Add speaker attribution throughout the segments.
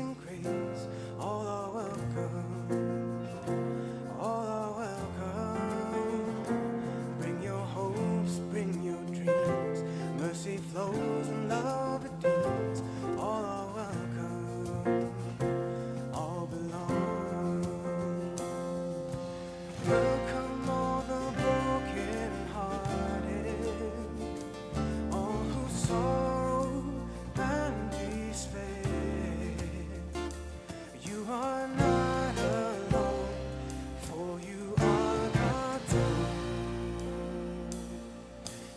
Speaker 1: amazing grace. All are welcome. All are welcome. Bring your hopes, bring your dreams. Mercy flows and love redeems. All are welcome. All belong. Welcome all the broken-hearted, all who sorrow and despair. You are not alone, for you are God's own.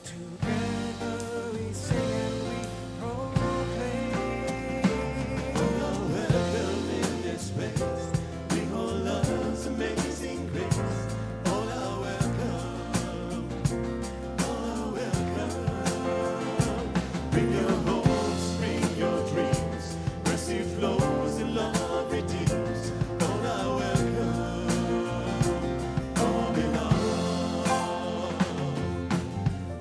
Speaker 1: Together we sing and we proclaim. All are welcome in this place. Bring all love's amazing grace. All are welcome. All are welcome. Bring your hopes, bring your dreams. Mercy flows and love redeems. All are welcome. All belong.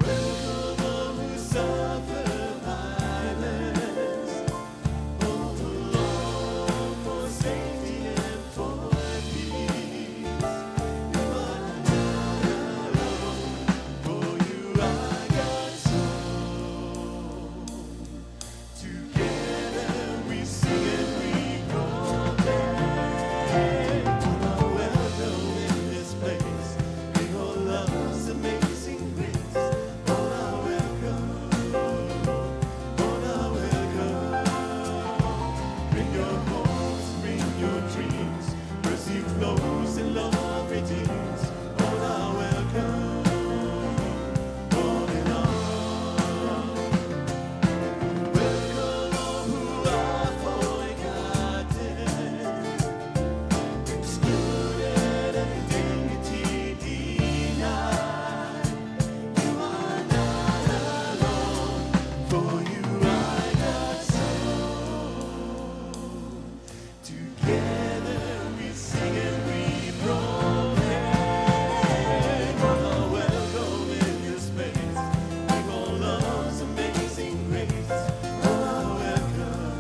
Speaker 1: Welcome all who suffer violence. All who long for safety and for peace. You are not alone, for you are God's own. Together we sing and we proclaim. All are welcome in this place. Bring all love's amazing grace. All are welcome. All are welcome. Bring your hopes, bring your dreams. Mercy flows and love redeems. All are welcome. All belong. Welcome all who are forgotten, excluded and dignity denied. You are not alone, for you are God's own. Together we sing and we proclaim. All are welcome in this place. Bring all love's amazing grace. All are welcome.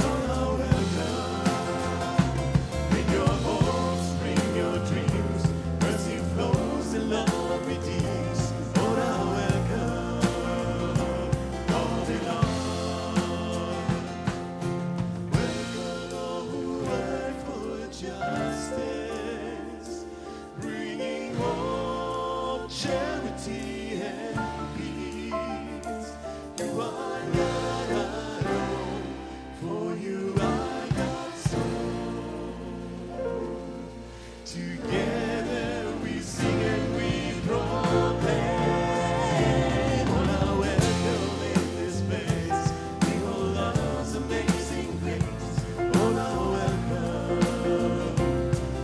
Speaker 1: All are welcome. Bring your hopes, bring your dreams. Mercy flows and love redeems. All are welcome. All belong. Welcome all who work for justice, bringing hope, charity, and peace. You are not alone, for you are God's own. Together we sing and we proclaim. All are welcome in this place. Bring all love's amazing grace. All are welcome.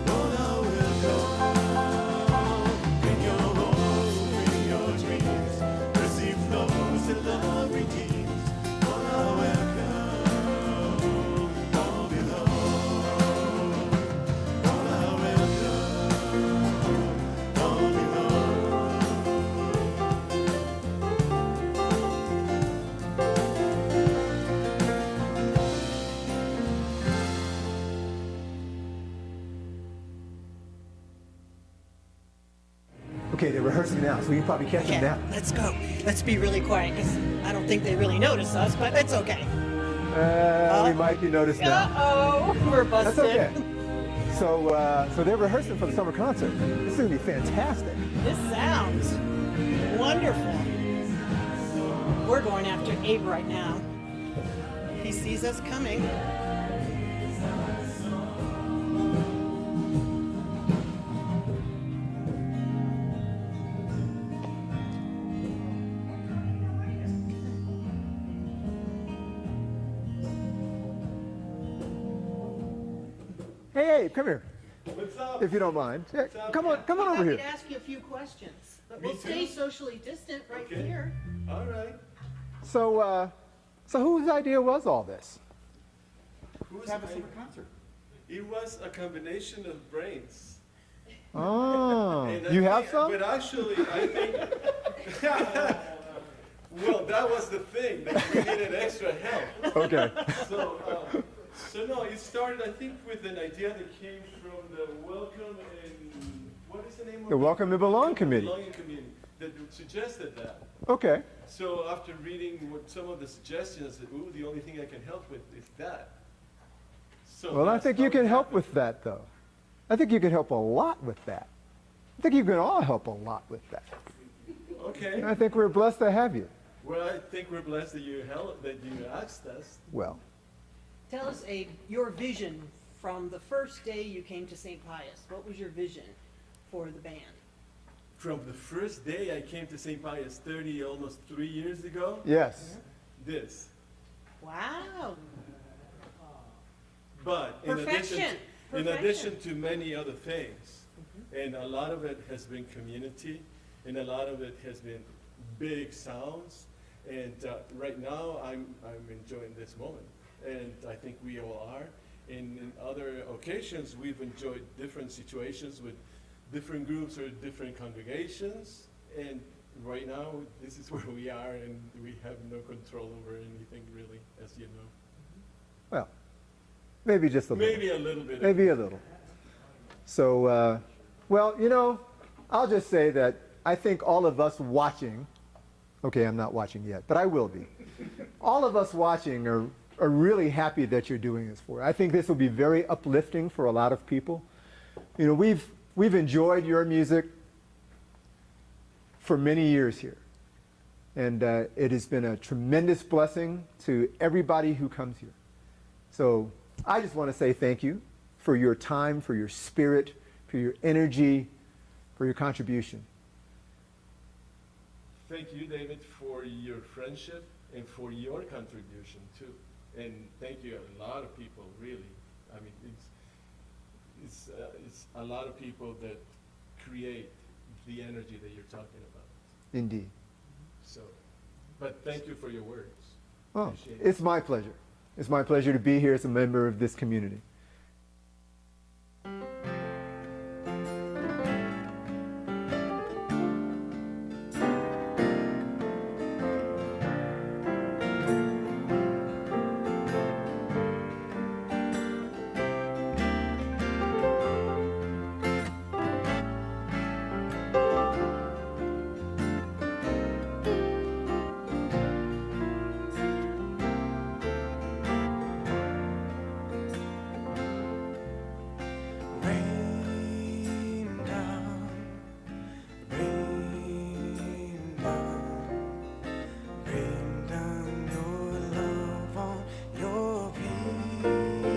Speaker 1: All are welcome. Bring your hopes, bring your dreams. Mercy flows and love redeems. All are welcome. All belong. All are welcome. All belong.
Speaker 2: Okay, they're rehearsing now, so you can probably catch them
Speaker 3: Okay,
Speaker 2: now.
Speaker 3: let's go. Let's be really quiet because I don't think they really notice us, but it's okay.
Speaker 2: We might be noticed now.
Speaker 3: Uh-oh, we're
Speaker 2: That's
Speaker 3: busted.
Speaker 2: okay. So they're rehearsing for the summer concert. This is gonna be fantastic.
Speaker 3: This sounds wonderful. We're going after Abe right now. He sees us coming.
Speaker 2: Hey, come here,
Speaker 4: What's up?
Speaker 2: if you don't mind. Yeah,
Speaker 4: up?
Speaker 2: come on over
Speaker 3: Happy
Speaker 2: here.
Speaker 3: to ask you a few questions, but
Speaker 4: Me
Speaker 3: we'll stay
Speaker 4: too.
Speaker 3: socially distant right
Speaker 4: Okay.
Speaker 3: here.
Speaker 4: All right.
Speaker 2: So whose idea was all this?
Speaker 4: Who's
Speaker 5: Have a
Speaker 4: I-
Speaker 5: summer concert.
Speaker 4: It was a combination of brains.
Speaker 2: Oh,
Speaker 4: And I
Speaker 2: you have
Speaker 4: think-
Speaker 2: some?
Speaker 4: But actually, I think. Well, that was the thing. That we needed extra help.
Speaker 2: Okay.
Speaker 4: So it started, I think, with an idea that came from the Welcome and, what is the name of it?
Speaker 2: The Welcome and Belong Committee.
Speaker 4: Belonging Committee that suggested that.
Speaker 2: Okay.
Speaker 4: So after reading what some of the suggestions, I said, ooh, the only thing I can help with is that. So
Speaker 2: Well, I
Speaker 4: that's
Speaker 2: think
Speaker 4: how
Speaker 2: you
Speaker 4: it
Speaker 2: can help
Speaker 4: happened.
Speaker 2: with that, though. I think you can help a lot with that. I think you can all help a lot with that.
Speaker 4: Okay.
Speaker 2: And I think we're blessed to have you.
Speaker 4: Well, I think we're blessed that you asked us.
Speaker 2: Well,
Speaker 3: Tell us your vision from the first day you came to St. Pius. What was your vision for the band?
Speaker 4: From the first day I came to St. Pius almost 3 years ago,
Speaker 2: yes.
Speaker 4: this.
Speaker 3: Wow.
Speaker 4: But
Speaker 3: Perfection.
Speaker 4: in addition to many other things, and a lot of it has been community, and a lot of it has been big sounds, and right now I'm enjoying this moment, and I think we all are. And in other occasions, we've enjoyed different situations with different groups or different congregations, and right now this is where we are, and we have no control over anything really, as you know.
Speaker 2: Well, maybe just a little.
Speaker 4: Maybe a little bit.
Speaker 2: Maybe a little. So, well, you know, I'll just say that I think all of us watching, okay, I'm not watching yet, but I will be. All of us watching are really happy that you're doing this for. I think this will be very uplifting for a lot of people. You know, we've enjoyed your music for many years here. And it has been a tremendous blessing to everybody who comes here. So I just want to say thank you for your time, for your spirit, for your energy, for your contribution.
Speaker 4: Thank you, David, for your friendship and for your contribution too. And thank you a lot of people, really. I mean, it's a lot of people that create the energy that you're talking about.
Speaker 2: Indeed.
Speaker 4: So, but thank you for your words.
Speaker 2: Well,
Speaker 4: Appreciate it.
Speaker 2: it's my pleasure. It's my pleasure to be here as a member of this community.
Speaker 1: Rain down, rain down, rain down your love on your people.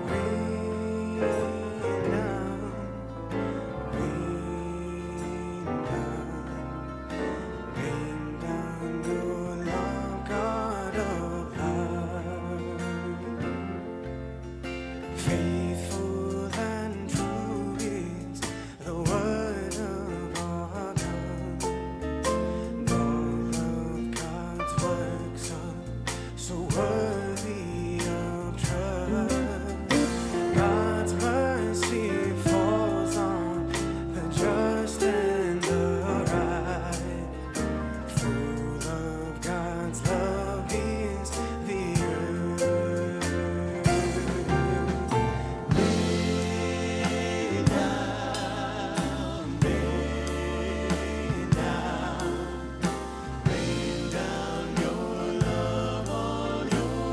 Speaker 1: Rain down, rain down your love, God of love. Faithful and true is the word of our God. All of God's works are so worthy of trust. God's mercy falls on the just and the right. Full of God's love is the earth. Rain down your love on your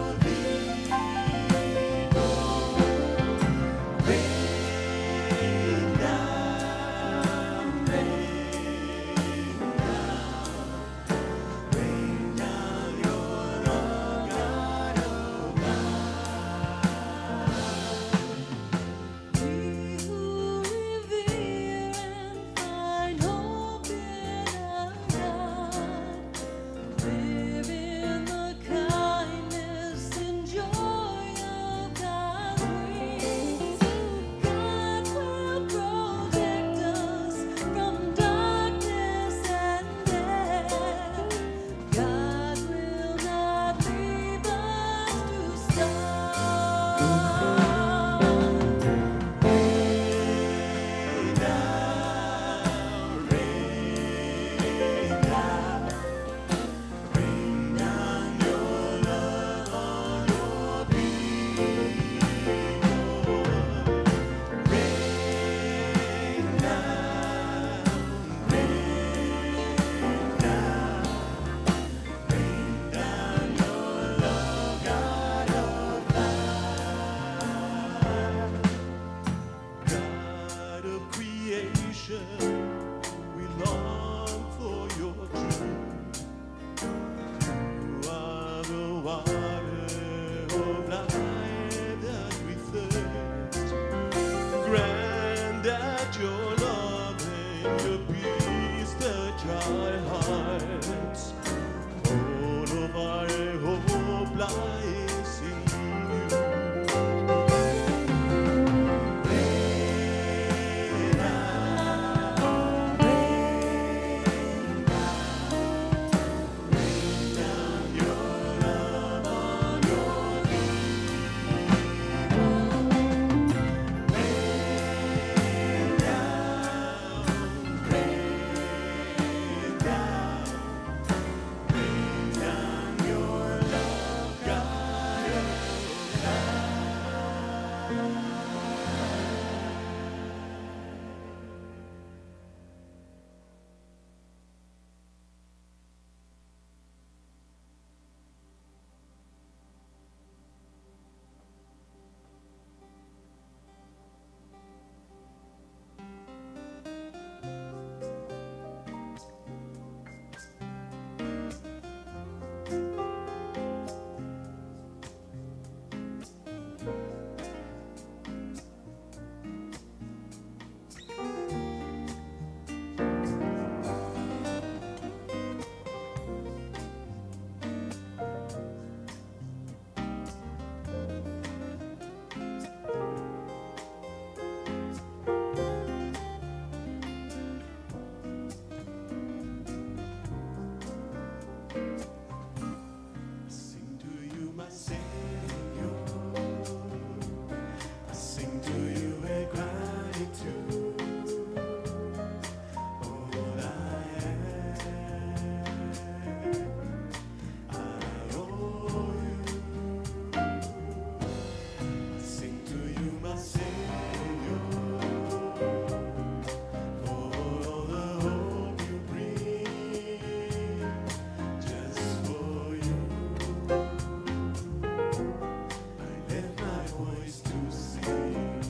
Speaker 1: sacrifice in you. Sing to you, my Savior. I sing to you in gratitude. All I am, I owe you. I sing to you, my Savior, for all the hope you bring. Just for you, I lift my voice to sing.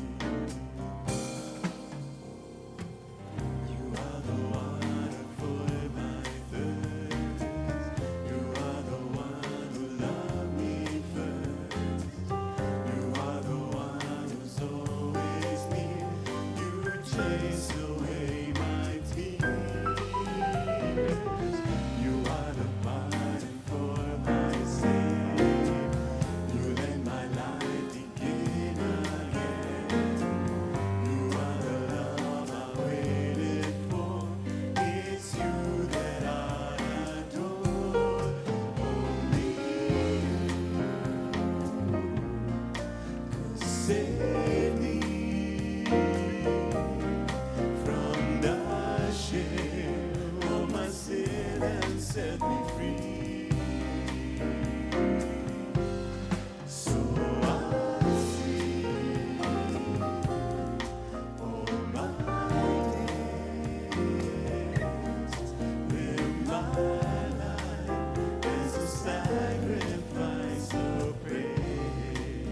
Speaker 1: You are the water for my thirst. You are the one who loved me first. You are the one who's always near. You chase away my tears. You are the pardon for my sin. You let my life begin again. You are the love I waited for. It's you that I adore. Only you could save me from the shame of my sin and set me free. So I sing all my days, live my life as a sacrifice of praise.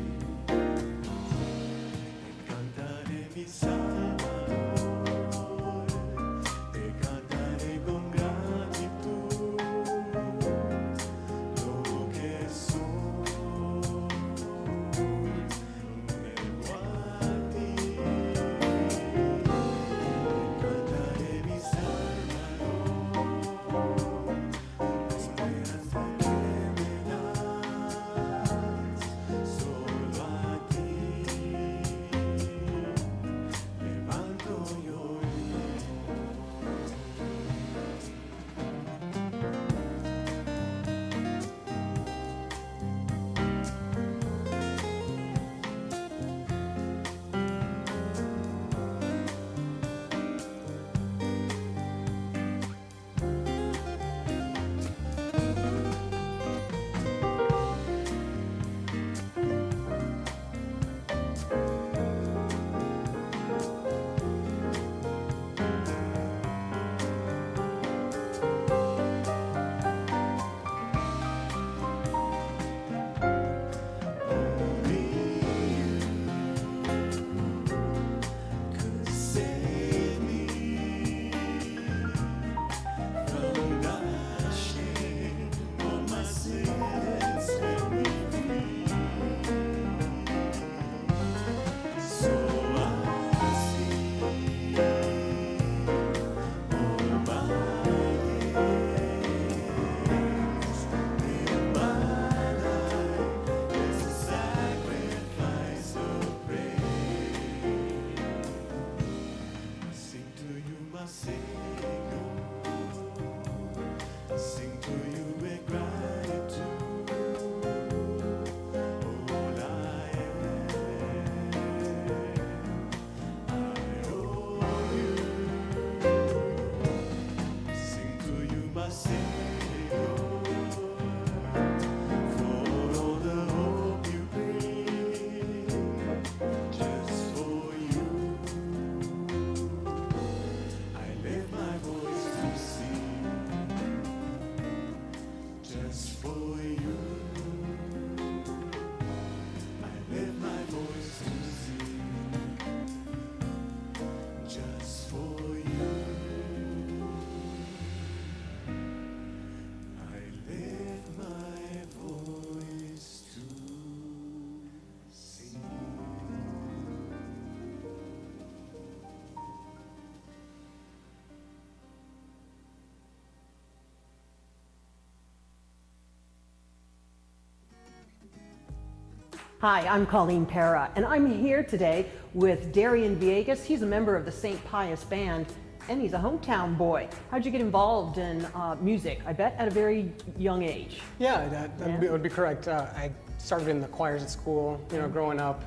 Speaker 3: Hi, I'm Colleen Para, and I'm here today with Darian Villegas. He's a member of the St. Pius Band, and he's a hometown boy. How'd you get involved in music? I bet at a very young age.
Speaker 5: Yeah, that would be correct. I started in the choirs at school, growing up.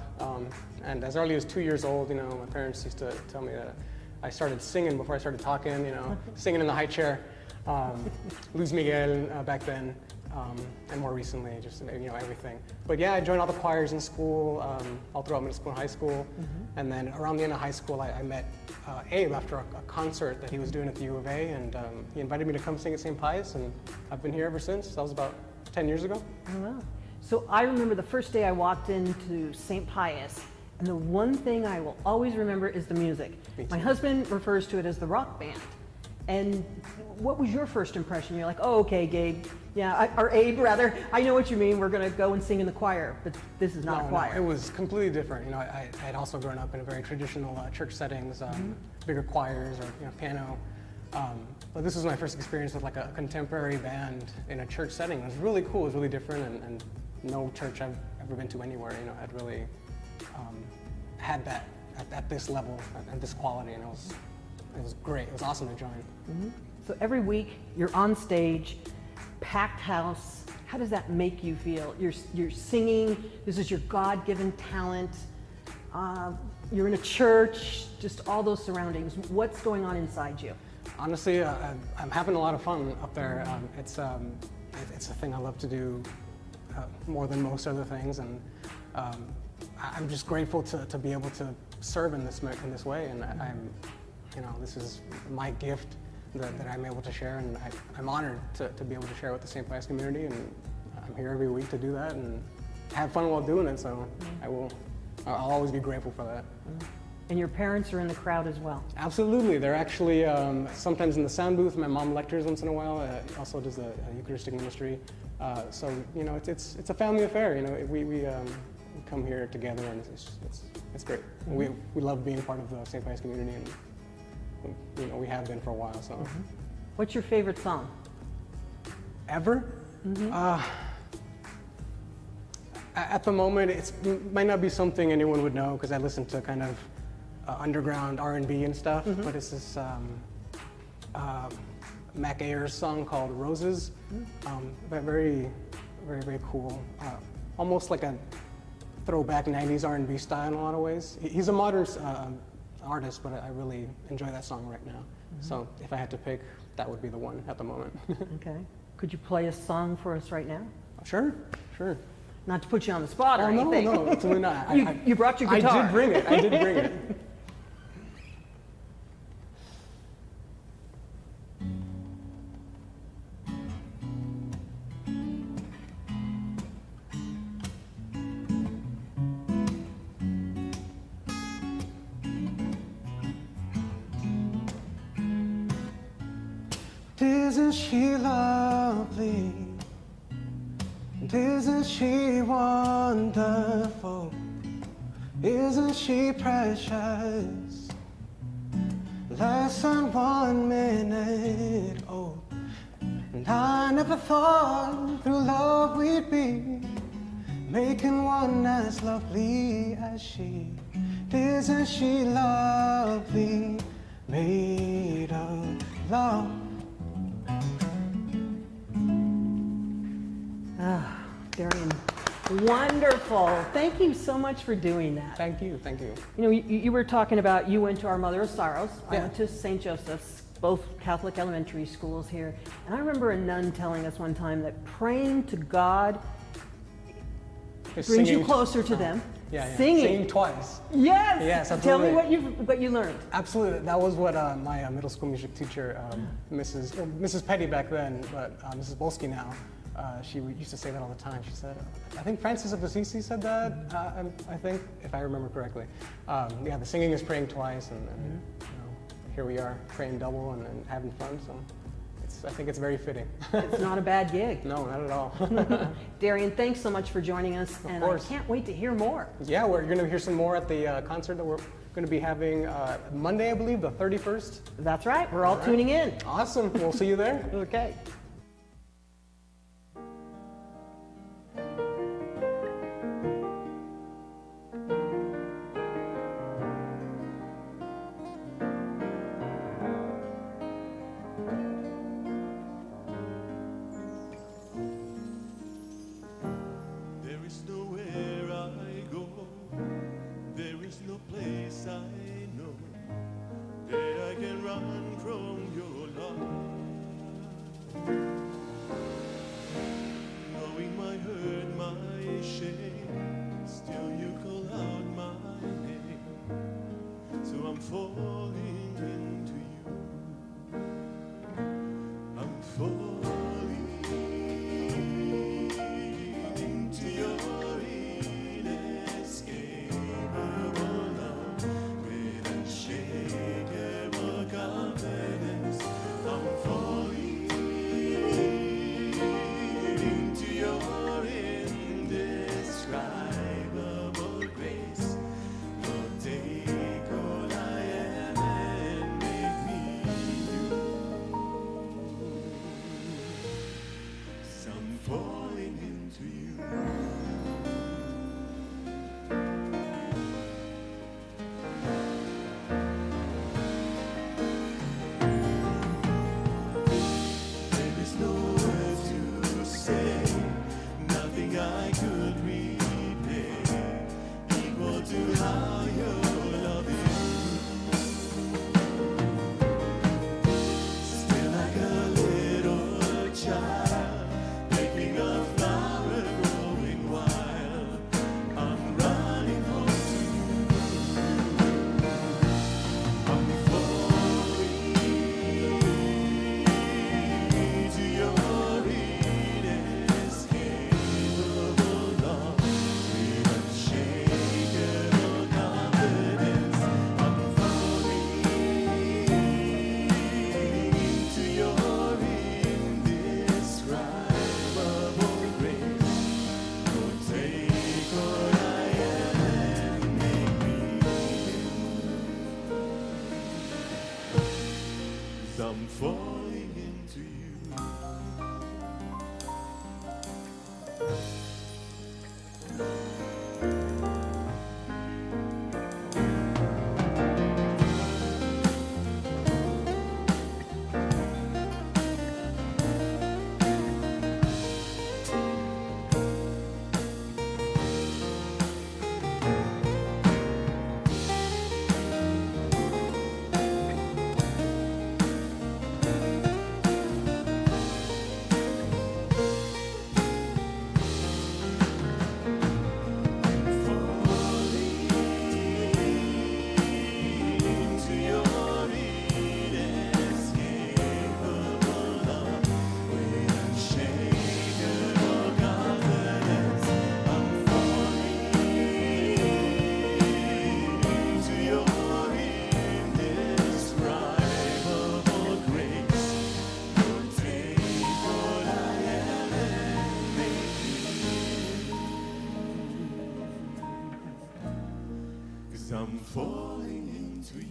Speaker 5: And as early as 2 years old, my parents used to tell me that I started singing before I started talking, singing in the high chair. Luis Miguel back then, and more recently, just everything. But yeah, I joined all the choirs in school, all throughout middle school and high school. And then around the end of high school, I met Abe after a concert that he was doing at the U of A, and he invited me to come sing at St. Pius, and I've been here ever since. That was about 10 years ago.
Speaker 3: Oh, wow. So I remember the first day I walked into St. Pius, and the one thing I will always remember is the music. My husband refers to it as the rock band. And what was your first impression? You're like, oh, okay, Gabe. Yeah, or Abe, rather. I know what you mean. We're going to go and sing in the choir, but this is not a choir.
Speaker 5: No, it was completely different. I had also grown up in a very traditional church settings, bigger choirs or piano. But this was my first experience with like a contemporary band in a church setting. It was really cool. It was really different, and no church I've ever been to anywhere, had really had that at this level, at this quality, and it was great. It was awesome to join.
Speaker 3: So every week you're on stage, packed house. How does that make you feel? You're singing. This is your God-given talent. You're in a church. Just all those surroundings. What's going on inside you?
Speaker 5: Honestly, I'm having a lot of fun up there. It's a thing I love to do more than most other things, and I'm just grateful to be able to serve in this way, and this is my gift that I'm able to share, and I'm honored to be able to share with the St. Pius community, and I'm here every week to do that and have fun while doing it, so I'll always be grateful for that.
Speaker 3: And your parents are in the crowd as well?
Speaker 5: Absolutely. They're actually sometimes in the sound booth. My mom lectures once in a while, also does the Eucharistic ministry. So it's a family affair. We come here together, and it's great. We love being part of the St. Pius community, and we have been for a while. So,
Speaker 3: what's your favorite song?
Speaker 5: Ever? At the moment, it might not be something anyone would know because I listen to kind of underground R&B and stuff. But it's this Mac Ayers song called "Roses." But very, very, very cool. Almost like a throwback 90s R&B style in a lot of ways. He's a modern artist, but I really enjoy that song right now. So if I had to pick, that would be the one at the moment.
Speaker 3: Okay. Could you play a song for us right now?
Speaker 5: Sure.
Speaker 3: Not to put you on the spot or
Speaker 5: No,
Speaker 3: anything.
Speaker 5: absolutely not.
Speaker 3: You brought your guitar.
Speaker 5: I did bring it. Isn't she lovely? Isn't she wonderful? Isn't she precious? Less than 1 minute old. And I never thought through love we'd be making one as lovely as she. Isn't she lovely? Made of love.
Speaker 3: Darian, wonderful. Thank you so much for doing that.
Speaker 5: Thank you.
Speaker 3: You were talking about you went to Our Mother of Sorrows. I
Speaker 5: Yeah.
Speaker 3: went to St. Joseph's, both Catholic elementary schools here. And I remember a nun telling us one time that praying to God brings you closer to them.
Speaker 5: Yeah.
Speaker 3: Singing
Speaker 5: twice.
Speaker 3: Yes.
Speaker 5: Yes,
Speaker 3: Tell me
Speaker 5: absolutely.
Speaker 3: what you learned.
Speaker 5: Absolutely. That was what my middle school music teacher, Mrs. Petty back then, but Mrs. Bolsky now, she used to say that all the time. She said, I think Francis of Assisi said that, I think, if I remember correctly. The singing is praying twice, and here we are praying double and having fun, so I think it's very fitting.
Speaker 3: It's not a bad gig.
Speaker 5: No, not at all.
Speaker 3: Darian, thanks so much for joining us, and I can't wait to hear more.
Speaker 5: Yeah, we're going to hear some more at the concert that we're going to be having Monday, I believe, the 31st.
Speaker 3: That's right. We're all tuning in.
Speaker 5: Awesome. We'll see you there.
Speaker 3: Okay.
Speaker 1: There's no place I know that I can run from your love. Knowing my hurt, my shame, still you call out my name. So I'm falling into you. I'm falling into your inescapable love with unshakable confidence. I'm falling into your indescribable grace. Lord, take all I am and make me new. 'Cause I'm falling into you. There is no words to say, nothing I could repay, equal to how your love is. Still like a little child, picking a flower growing wild. I'm running home to you. I'm falling to your inescapable love with unshakable confidence. I'm falling to your indescribable grace. Lord, take all I am and make me new. 'Cause I'm falling into you. Into your inescapable love with unshakable confidence. I'm falling into your indescribable grace. Lord, take all I am and make me new. 'Cause I'm falling into you.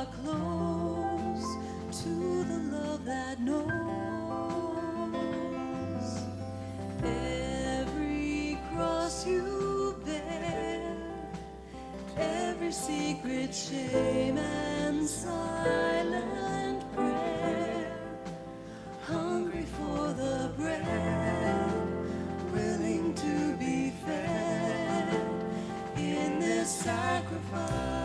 Speaker 6: are close to the love that knows every cross you bear, every secret shame and silent prayer, hungry for the bread, willing to be fed in this sacrifice.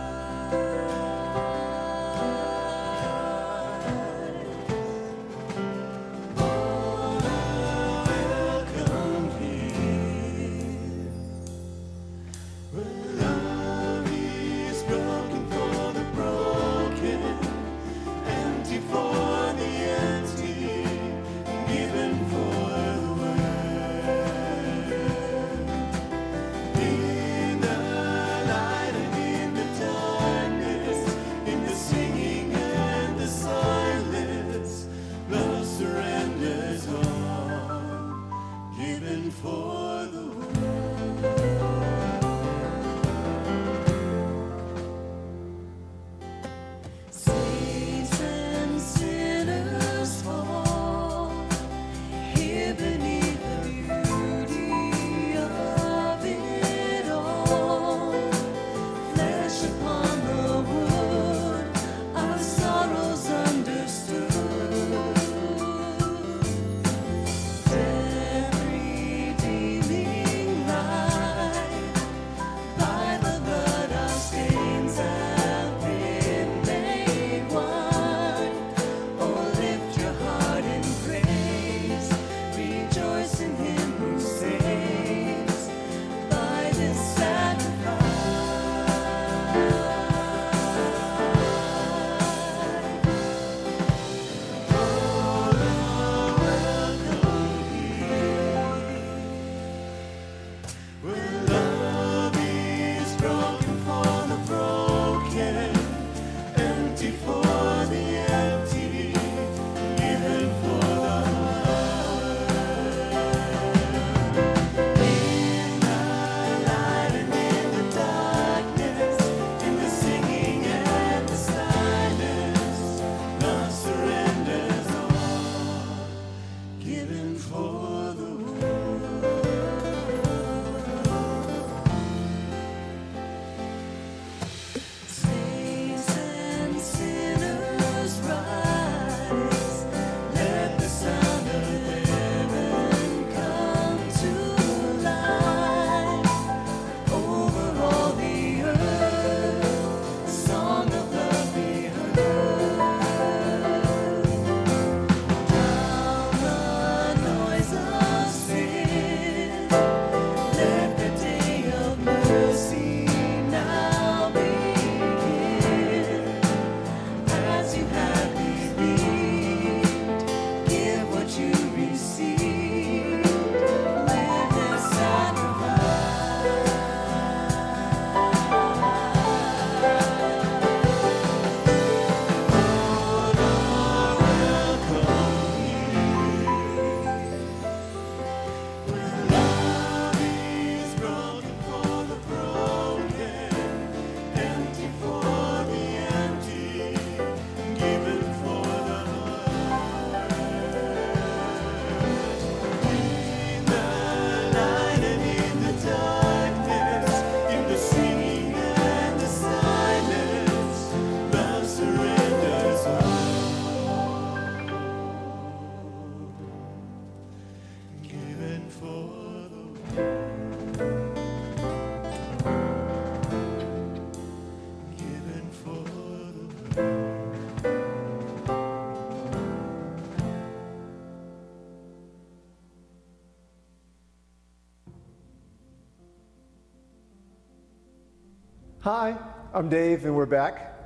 Speaker 2: Hi, I'm Dave, and we're back.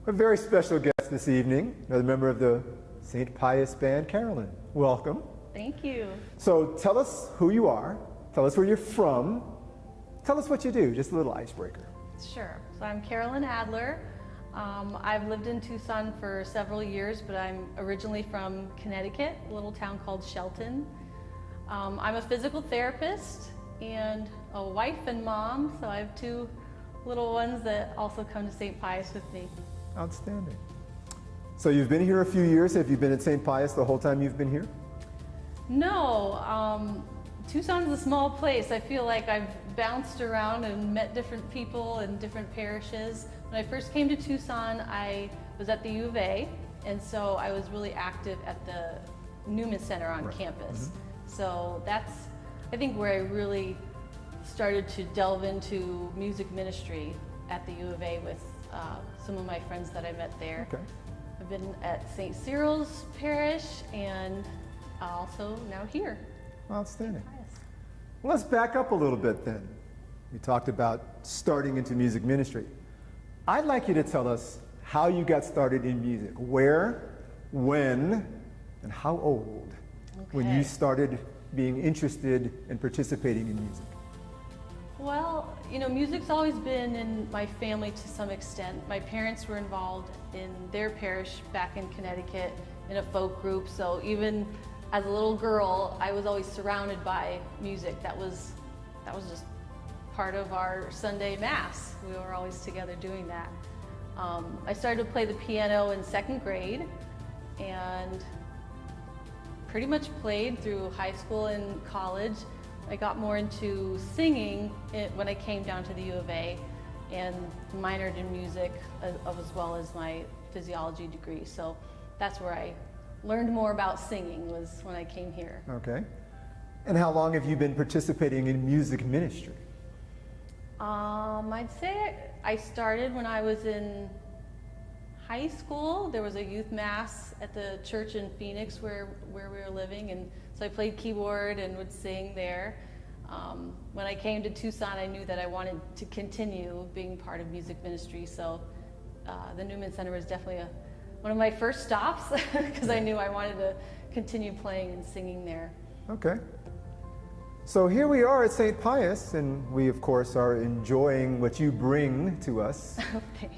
Speaker 2: A very special guest this evening, another member of the St. Pius band, Carolyn. Welcome.
Speaker 7: Thank you.
Speaker 2: So tell us who you are, tell us where you're from, tell us what you do, just a little icebreaker.
Speaker 7: Sure. So I'm Carolyn Adler. I've lived in Tucson for several years, but I'm originally from Connecticut, a little town called Shelton. I'm a physical therapist and a wife and mom, so I have two little ones that also come to St. Pius with me.
Speaker 2: Outstanding. So you've been here a few years. Have you been at St. Pius the whole time you've been here?
Speaker 7: No, Tucson is a small place. I feel like I've bounced around and met different people in different parishes. When I first came to Tucson, I was at the U of A, and so I was really active at the Newman Center on campus. So that's, I think, where I really started to delve into music ministry at the U of A with some of my friends that I met there.
Speaker 2: Okay.
Speaker 7: I've been at St. Cyril's Parish and also now here.
Speaker 2: Outstanding. Well, let's back up a little bit then. We talked about starting into music ministry. I'd like you to tell us how you got started in music. Where, when, and how old when you started being interested in participating in music.
Speaker 7: Well, you know, music's always been in my family to some extent. My parents were involved in their parish back in Connecticut in a folk group, so even as a little girl, I was always surrounded by music. That was just part of our Sunday Mass. We were always together doing that. I started to play the piano in 2nd grade and pretty much played through high school and college. I got more into singing when I came down to the U of A and minored in music as well as my physiology degree. So that's where I learned more about singing, was when I came here.
Speaker 2: Okay. And how long have you been participating in music ministry?
Speaker 7: I'd say I started when I was in high school. There was a youth mass at the church in Phoenix where we were living, and so I played keyboard and would sing there. When I came to Tucson, I knew that I wanted to continue being part of music ministry, so the Newman Center was definitely one of my first stops because I knew I wanted to continue playing and singing there.
Speaker 2: Okay. So here we are at St. Pius, and we, of course, are enjoying what you bring to us.
Speaker 7: Thanks.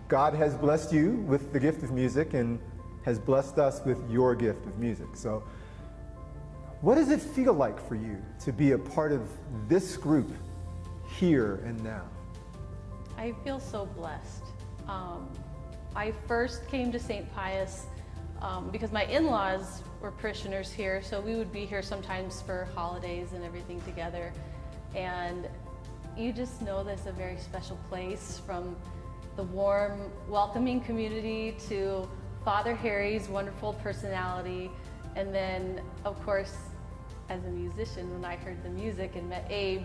Speaker 2: God has blessed you with the gift of music and has blessed us with your gift of music. So what does it feel like for you to be a part of this group here and now?
Speaker 7: I feel so blessed. I first came to St. Pius because my in-laws were parishioners here, so we would be here sometimes for holidays and everything together. And you just know that it's a very special place, from the warm, welcoming community to Father Harry's wonderful personality. And then, of course, as a musician, when I heard the music and met Abe,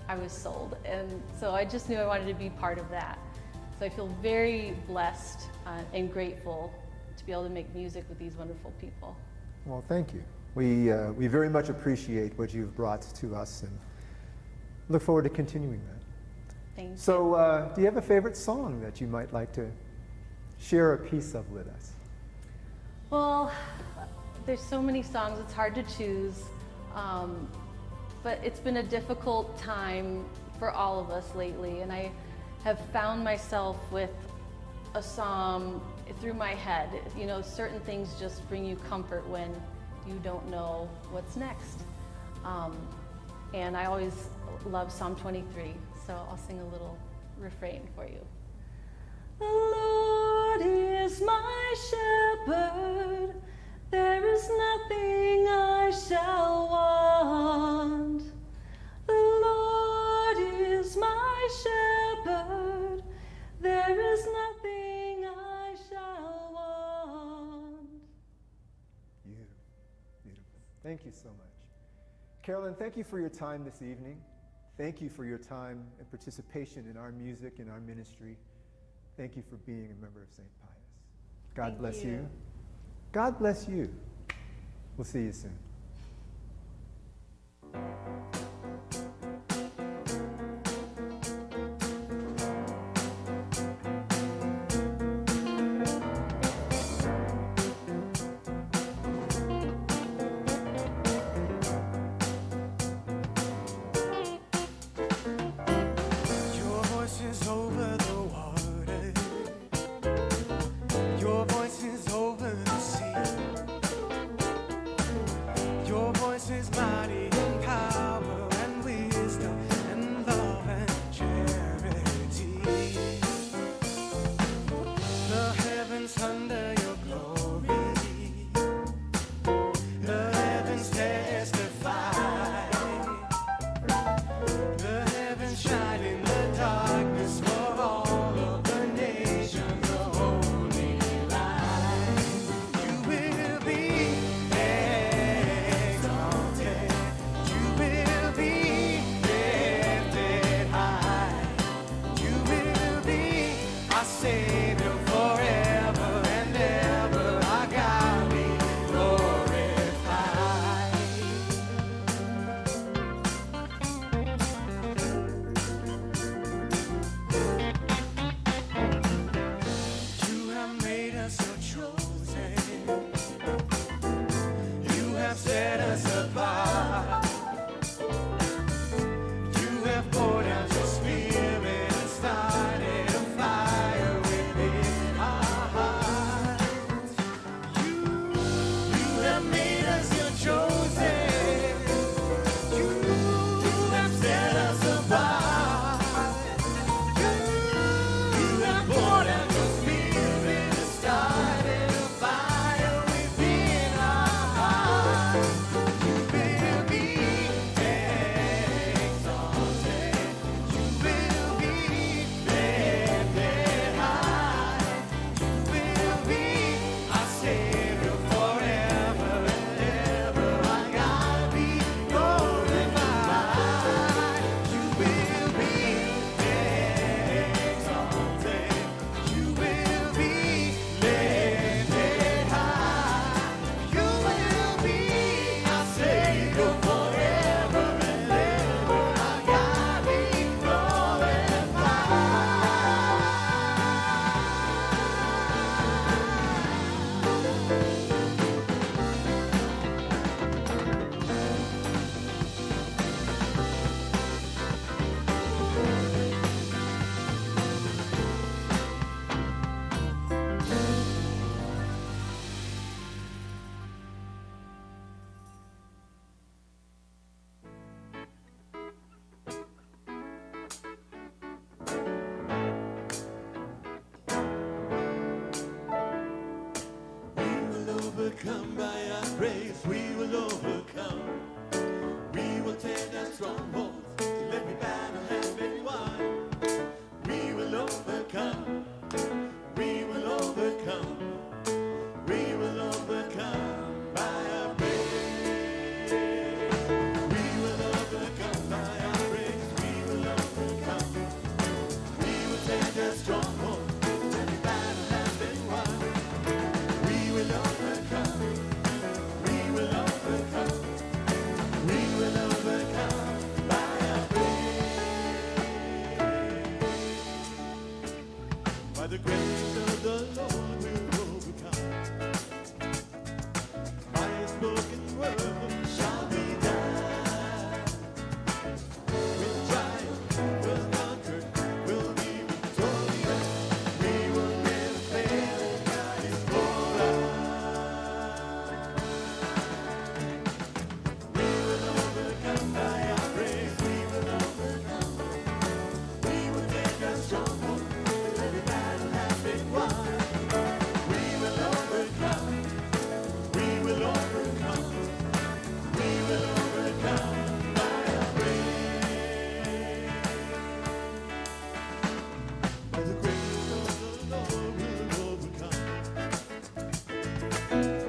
Speaker 7: I was sold. And so I just knew I wanted to be part of that. So I feel very blessed and grateful to be able to make music with these wonderful people.
Speaker 2: Well, thank you. We very much appreciate what you've brought to us and look forward to continuing that.
Speaker 7: Thank you.
Speaker 2: So do you have a favorite song that you might like to share a piece of with us?
Speaker 7: Well, there's so many songs, it's hard to choose. But it's been a difficult time for all of us lately, and I have found myself with a psalm through my head. You know, certain things just bring you comfort when you don't know what's next. And I always love Psalm 23, so I'll sing a little refrain for you. The Lord is my shepherd, there is nothing I shall want. The Lord is my shepherd, there is nothing I shall want.
Speaker 2: Beautiful. Thank you so much. Carolyn, thank you for your time this evening. Thank you for your time and participation in our music and our ministry. Thank you for being a member of St. Pius. God bless you. God bless you. We'll see you soon.
Speaker 1: Your voice is over the water. Your voice is over the sea. Your voice is mighty in power. overcome by our praise. We will overcome. We will tear down strongholds till every battle has been won. We will overcome. We will overcome. We will overcome by our praise. We will overcome by our praise. We will overcome. We will tear down strongholds till every battle has been won. We will overcome. We will overcome. We will overcome by our praise. By the grace of the Lord we'll overcome. By His spoken word shall be done. We'll triumph, we'll conquer, we'll be victorious. We will never fail, God is for us. We will overcome by our praise. We will overcome. We will take our stronghold till every battle has been won. We will overcome. We will overcome. We will overcome by our praise. By the grace of the Lord we'll overcome.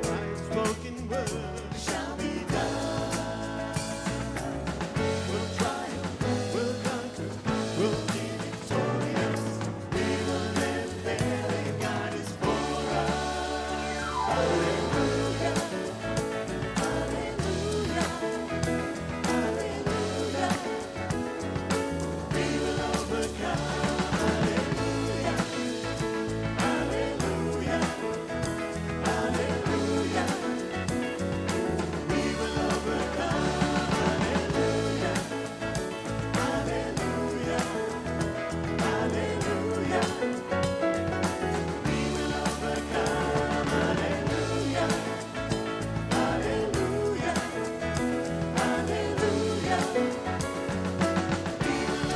Speaker 1: By His spoken word shall be done. We'll triumph, we'll conquer, we'll be victorious. We will never fail, God is for us. Hallelujah, hallelujah, hallelujah. We will overcome. Hallelujah, hallelujah, hallelujah. We will overcome. Hallelujah, hallelujah, hallelujah. We will overcome. Hallelujah, hallelujah, hallelujah. We will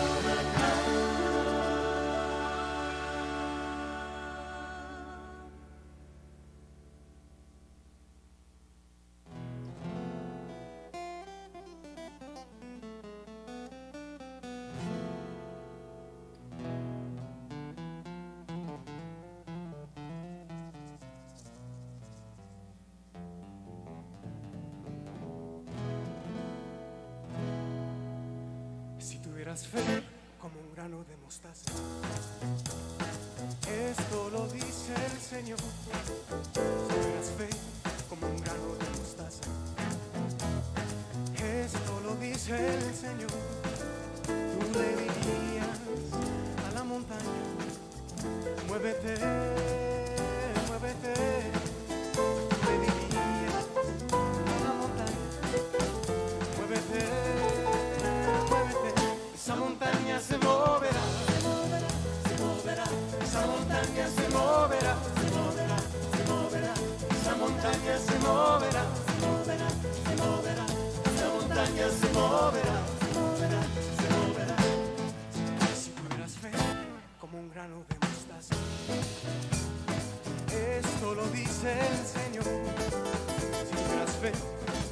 Speaker 8: Si tuvieras fe como un grano de mostaza, esto lo dice el Señor. Si tuvieras fe como un grano de mostaza, esto lo dice el Señor. Tú le dirías a la montaña, muévete, muévete. Tú le dirías a la montaña, muévete, muévete. Esa montaña se moverá, se moverá, se moverá. Esa montaña se moverá, se moverá, se moverá. Esa montaña se moverá, se moverá, se moverá. Esa montaña se moverá, se moverá, se moverá. Si tuvieras fe como un grano de mostaza, esto lo dice el Señor. Si tuvieras fe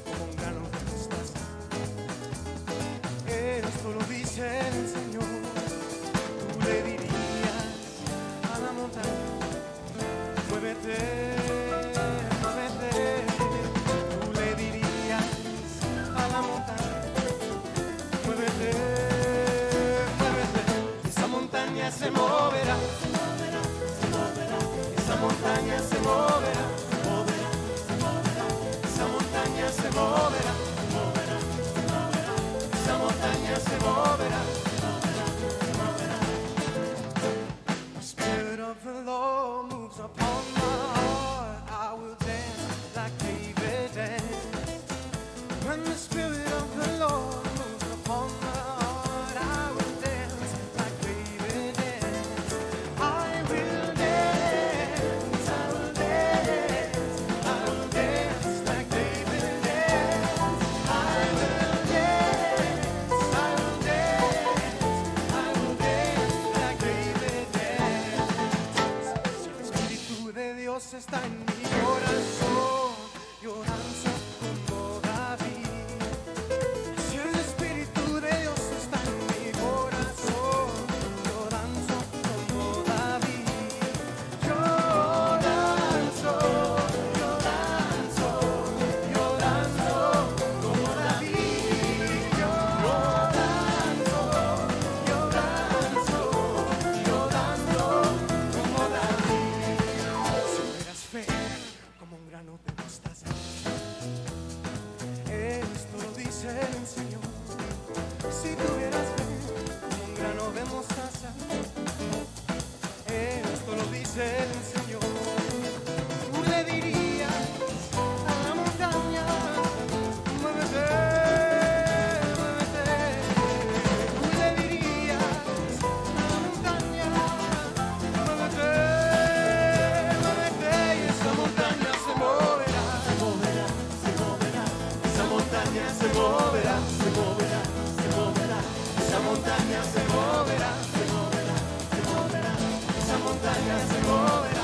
Speaker 8: como un grano de mostaza, esto lo dice el Señor. Tú le dirías a la montaña, muévete, muévete. Tú le dirías a la montaña, muévete, muévete. Esa montaña se moverá, se moverá, se moverá. Esa montaña se moverá, se moverá, se moverá. Esa montaña se moverá, se moverá, se moverá. Esa montaña se moverá, se moverá, se moverá. The Spirit of the Lord moves upon my heart. I will dance like David danced. When the Spirit of the Lord moves upon my heart, I will dance like David danced. I will dance, I will dance, I will dance like David danced. I will dance, I will dance, I will dance like David danced. Si el Espíritu de Dios está en mi corazón, te lo enseñó. Tú le dirías a la montaña, muévete, muévete. Tú le dirías a la montaña, muévete, muévete. Y esa montaña se moverá, se moverá, se moverá. Esa montaña se moverá, se moverá, se moverá. Esa montaña se moverá, se moverá, se moverá. Esa montaña se moverá.